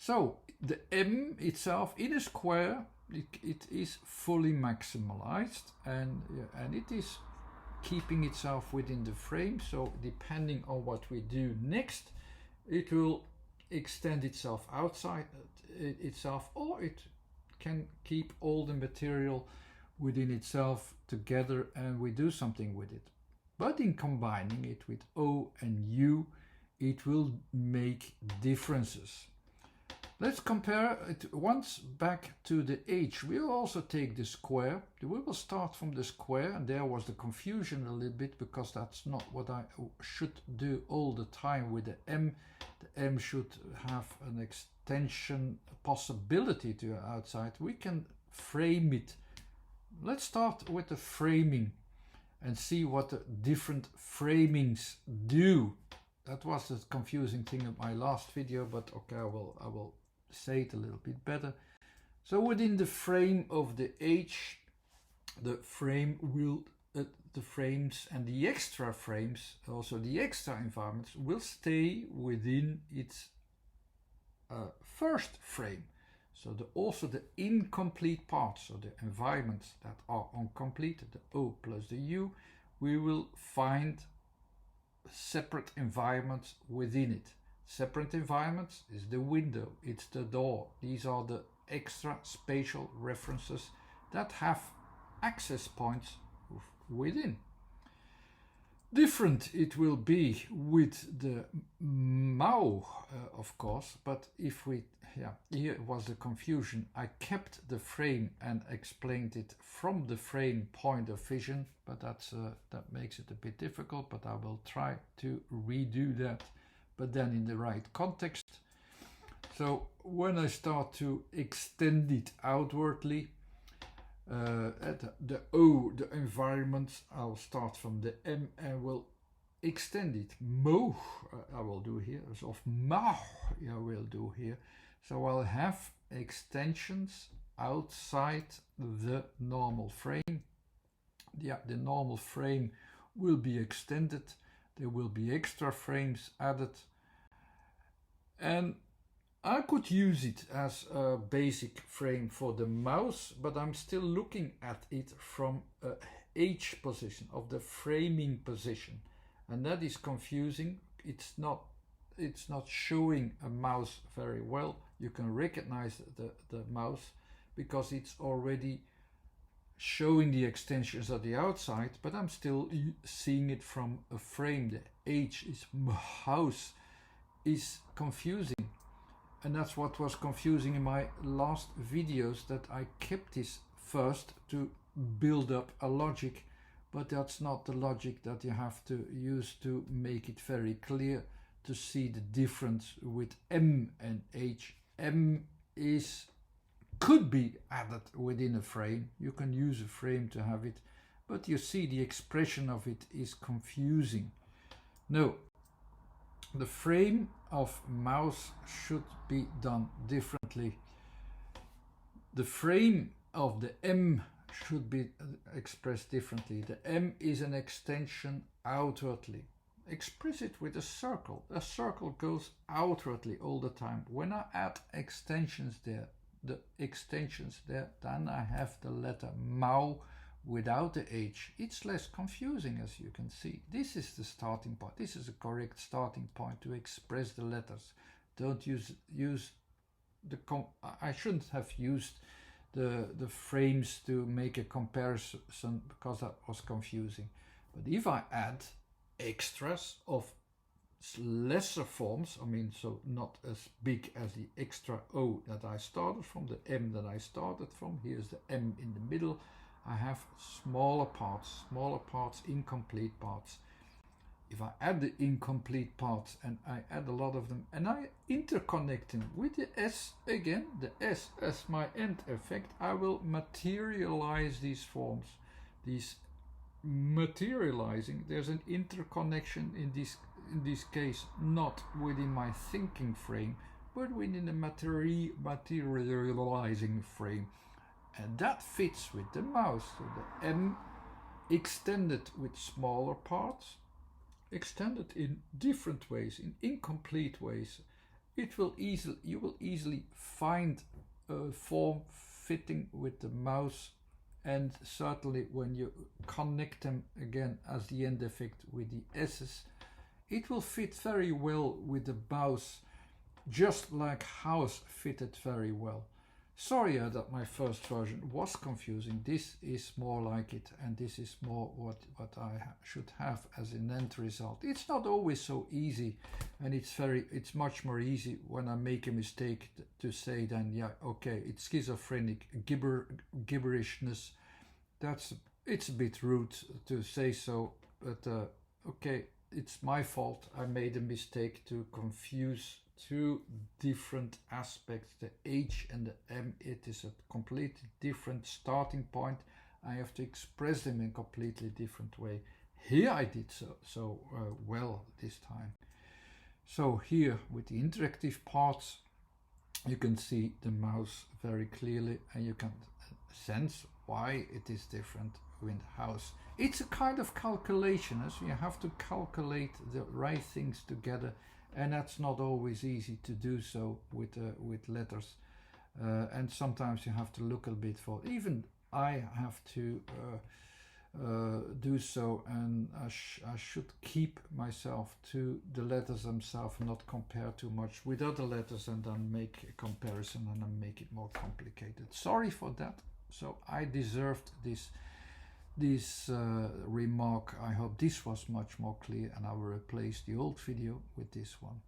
So the M itself in a square, it is fully maximalized, and it is keeping itself within the frame. So depending on what we do next, it will extend itself outside itself, or it can keep all the material within itself together and we do something with it. But in combining it with O and U, it will make differences. Let's compare it once back to the H. We'll also take the square. We will start from the square, and there was the confusion a little bit because that's not what I should do all the time with the M. The M should have an extension possibility to the outside. We can frame it. Let's start with the framing and see what the different framings do. That was the confusing thing in my last video, but okay, I will say it a little bit better. So within the frame of the H, the frame will, the frames and the extra frames, also the extra environments, will stay within its first frame. So also the incomplete parts, so the environments that are incomplete, the O plus the U, we will find separate environments within it. Separate environments is the window, it's the door. These are the extra spatial references that have access points within. Different it will be with the MAU, of course, but if we, here was the confusion. I kept the frame and explained it from the frame point of vision, but that makes it a bit difficult, but I will try to redo that, but then in the right context. So when I start to extend it outwardly, at the O, the environment, I'll start from the M and will extend it. Mo, I will do here. So of ma, I will do here. So I'll have extensions outside the normal frame. Yeah, the normal frame will be extended. There will be extra frames added. And I could use it as a basic frame for the mouse, but I'm still looking at it from a H position, of the framing position, and that is confusing. It's not showing a mouse very well. You can recognize the mouse because it's already showing the extensions at the outside, but I'm still seeing it from a frame. The H is mouse is confusing. And that's what was confusing in my last videos, that I kept this first to build up a logic, but that's not the logic that you have to use to make it very clear to see the difference with M and H. M could be added within a frame. You can use a frame to have it, but you see the expression of it is confusing. No. The frame of mouse should be done differently. The frame of the M should be expressed differently. The M is an extension outwardly. Express it with a circle. A circle goes outwardly all the time. When I add extensions there, then I have the letter MAU without the H. It's less confusing, as you can see. This is the starting point. This is a correct starting point to express the letters. Don't use the I shouldn't have used the frames to make a comparison because that was confusing. But if I add extras of lesser forms, I mean, so not as big as the extra O that I started from, the M that I started from, here's the M in the middle, I have smaller parts, incomplete parts. If I add the incomplete parts and I add a lot of them and I interconnect them with the S again, the S as my end effect, I will materialize these forms. These materializing, there's an interconnection in this case, not within my thinking frame, but within the materializing frame. And that fits with the mouse. So the M extended with smaller parts, extended in different ways, in incomplete ways, you will easily find a form fitting with the mouse, and certainly when you connect them again as the end effect with the S's, it will fit very well with the mouse, just like house fitted very well. Sorry that my first version was confusing. This is more like it, and this is more what I should have as an end result. It's not always so easy, and it's much more easy when I make a mistake to say then, yeah, okay, it's schizophrenic gibberishness. It's a bit rude to say so, but okay, it's my fault. I made a mistake to confuse two different aspects, the H and the M. It is a completely different starting point. I have to express them in a completely different way. Here I did so well this time. So here with the interactive parts, you can see the mouse very clearly, and you can sense why it is different with house. It's a kind of calculation, as you have to calculate the right things together, and that's not always easy to do so with letters, and sometimes you have to look a bit for. Even I have to do so, and I should keep myself to the letters themselves, not compare too much with other letters, and then make a comparison and then make it more complicated. Sorry for that. So I deserved this remark. I hope this was much more clear, and I will replace the old video with this one.